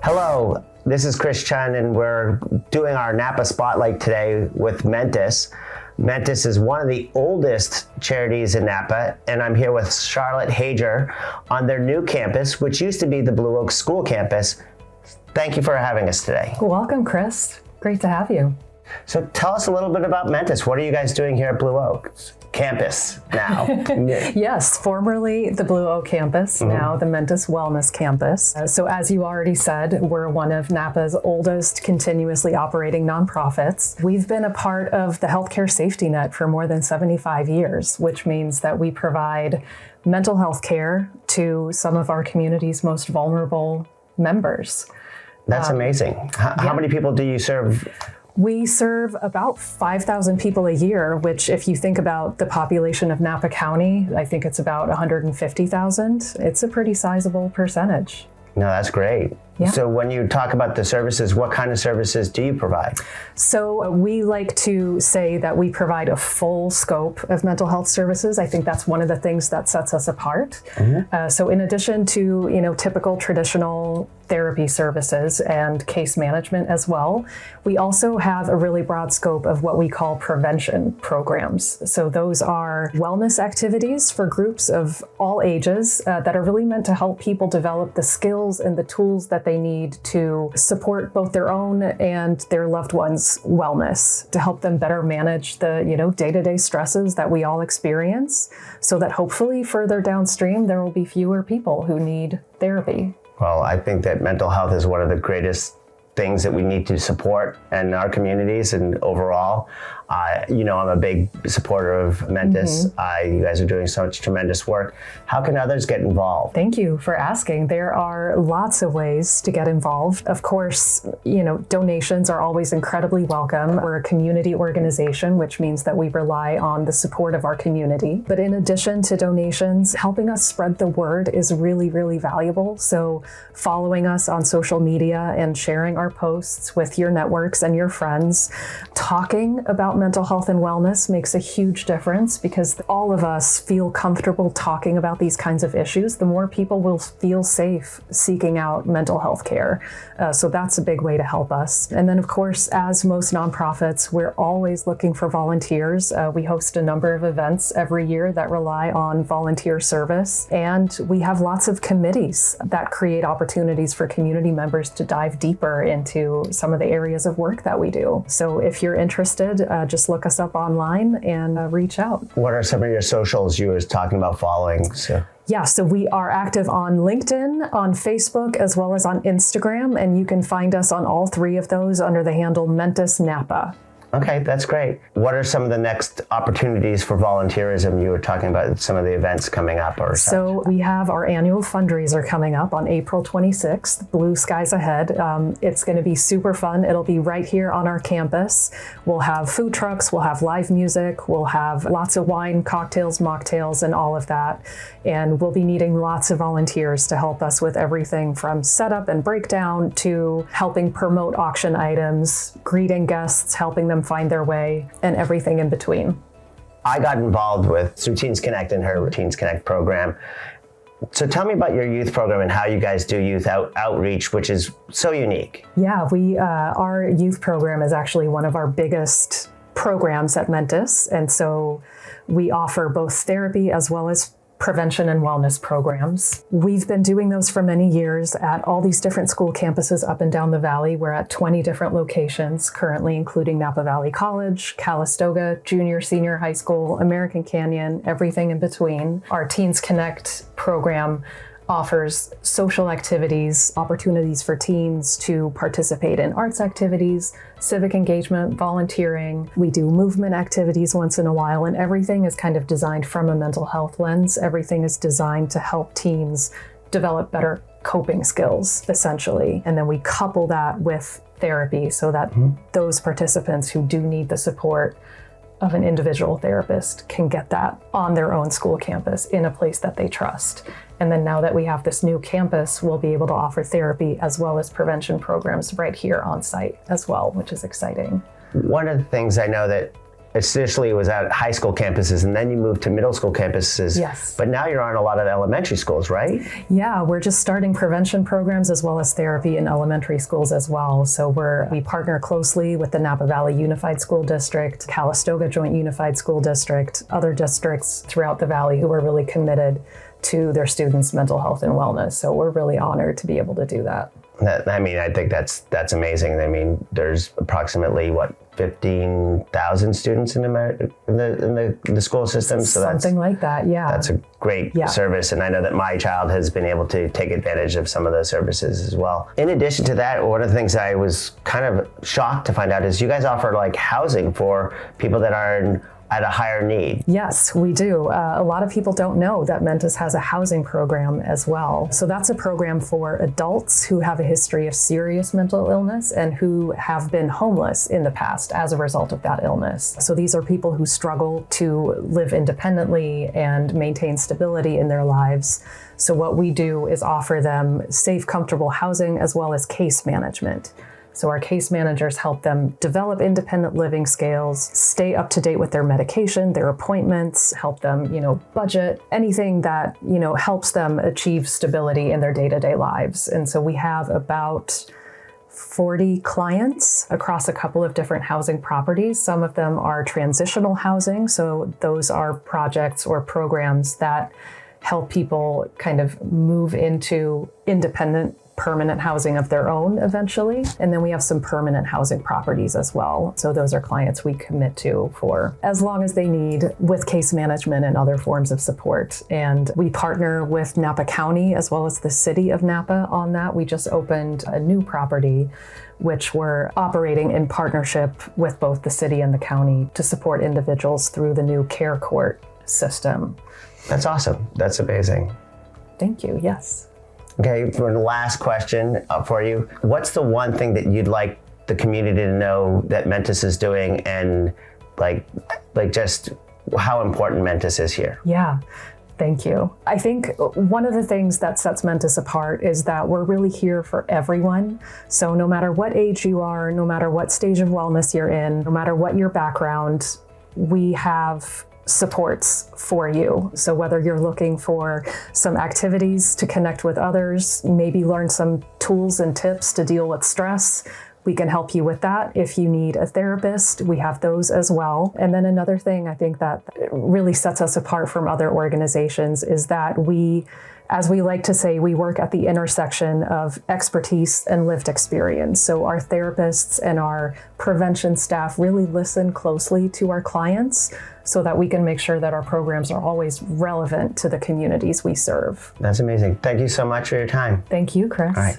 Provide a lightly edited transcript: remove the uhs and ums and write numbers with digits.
Hello, this is Chris Chun, and we're doing our Napa Spotlight today with Mentis. Mentis is one of the oldest charities in Napa, and I'm here with Charlotte Hager on their new campus, which used to be the Blue Oak School campus. Thank you for having us today. Welcome, Chris. Great to have you. So tell us a little bit about Mentis. What are you guys doing here at Blue Oak campus now? Yes, formerly the Blue Oak campus, now the Mentis Wellness campus. So as you already said, we're one of Napa's oldest continuously operating nonprofits. We've been a part of the healthcare safety net for more than 75 years, which means that we provide mental health care to some of our community's most vulnerable members. That's amazing. How many people do you serve? We serve about 5,000 people a year, which if you think about the population of Napa County, I think it's about 150,000. It's a pretty sizable percentage. No, that's great. Yeah. So when you talk about the services, what kind of services do you provide? So we like to say that we provide a full scope of mental health services. I think that's one of the things that sets us apart. So in addition to, typical traditional therapy services and case management as well, we also have a really broad scope of what we call prevention programs. So those are wellness activities for groups of all ages that are really meant to help people develop the skills and the tools that they need to support both their own and their loved ones' wellness, to help them better manage the, day-to-day stresses that we all experience, so that hopefully further downstream there will be fewer people who need therapy. Well, I think that mental health is one of the greatest things that we need to support in our communities and overall. I'm a big supporter of Mentis. You guys are doing such tremendous work. How can others get involved? Thank you for asking. There are lots of ways to get involved. Of course, donations are always incredibly welcome. We're a community organization, which means that we rely on the support of our community. But in addition to donations, helping us spread the word is really, really valuable. So following us on social media and sharing our posts with your networks and your friends, talking about mental health and wellness makes a huge difference, because all of us feel comfortable talking about these kinds of issues. The more people will feel safe seeking out mental health care. So that's a big way to help us. And then, of course, as most nonprofits, we're always looking for volunteers. We host a number of events every year that rely on volunteer service. And we have lots of committees that create opportunities for community members to dive deeper into some of the areas of work that we do. So if you're interested, just look us up online and reach out. What are some of your socials you were talking about following? So we are active on LinkedIn, on Facebook, as well as on Instagram, and you can find us on all three of those under the handle Mentis Napa. Okay, that's great. What are some of the next opportunities for volunteerism? You were talking about some of the events coming up or such. So we have our annual fundraiser coming up on April 26th, Blue Skies Ahead. It's going to be super fun. It'll be right here on our campus. We'll have food trucks, we'll have live music, we'll have lots of wine, cocktails, mocktails, and all of that. And we'll be needing lots of volunteers to help us with everything from setup and breakdown to helping promote auction items, greeting guests, helping them find their way, and everything in between. I got involved with Teens Connect and her Teens Connect program. So tell me about your youth program and how you guys do youth outreach, which is so unique. Yeah, our youth program is actually one of our biggest programs at Mentis. And so we offer both therapy as well as prevention and wellness programs. We've been doing those for many years at all these different school campuses up and down the valley. We're at 20 different locations currently, including Napa Valley College, Calistoga, Junior, Senior High School, American Canyon, everything in between. Our Teens Connect program offers social activities, opportunities for teens to participate in arts activities, civic engagement, volunteering. We do movement activities once in a while, and everything is kind of designed from a mental health lens. Everything is designed to help teens develop better coping skills, essentially. And then we couple that with therapy so that those participants who do need the support of an individual therapist can get that on their own school campus in a place that they trust. And then now that we have this new campus, we'll be able to offer therapy as well as prevention programs right here on site as well, which is exciting. One of the things I know that initially it was at high school campuses, and then you moved to middle school campuses. Yes. But now you're on a lot of elementary schools, right? Yeah, we're just starting prevention programs as well as therapy in elementary schools as well. So we partner closely with the Napa Valley Unified School District, Calistoga Joint Unified School District, other districts throughout the valley who are really committed to their students' mental health and wellness. So we're really honored to be able to do that. I think that's amazing. I mean, there's approximately 15,000 students in the school system. So something like that, yeah. That's a great service, and I know that my child has been able to take advantage of some of those services as well. In addition to that, one of the things I was kind of shocked to find out is you guys offer like housing for people that are at a higher need. Yes, we do. A lot of people don't know that Mentis has a housing program as well. So that's a program for adults who have a history of serious mental illness and who have been homeless in the past as a result of that illness. So these are people who struggle to live independently and maintain stability in their lives. So what we do is offer them safe, comfortable housing as well as case management. So our case managers help them develop independent living skills, stay up to date with their medication, their appointments, help them, budget, anything that, helps them achieve stability in their day-to-day lives. And so we have about 40 clients across a couple of different housing properties. Some of them are transitional housing. So those are projects or programs that help people kind of move into independent permanent housing of their own eventually. And then we have some permanent housing properties as well. So those are clients we commit to for as long as they need with case management and other forms of support. And we partner with Napa County as well as the city of Napa on that. We just opened a new property which we're operating in partnership with both the city and the county to support individuals through the new care court system. That's awesome. That's amazing. Thank you. Yes. Okay, for the last question for you, what's the one thing that you'd like the community to know that Mentis is doing, and like just how important Mentis is here? Yeah, thank you. I think one of the things that sets Mentis apart is that we're really here for everyone. So no matter what age you are, no matter what stage of wellness you're in, no matter what your background, we have supports for you. So whether you're looking for some activities to connect with others, maybe learn some tools and tips to deal with stress, we can help you with that. If you need a therapist, we have those as well. And then another thing I think that really sets us apart from other organizations is that we, as we like to say, we work at the intersection of expertise and lived experience. So our therapists and our prevention staff really listen closely to our clients so that we can make sure that our programs are always relevant to the communities we serve. That's amazing. Thank you so much for your time. Thank you, Chris. All right.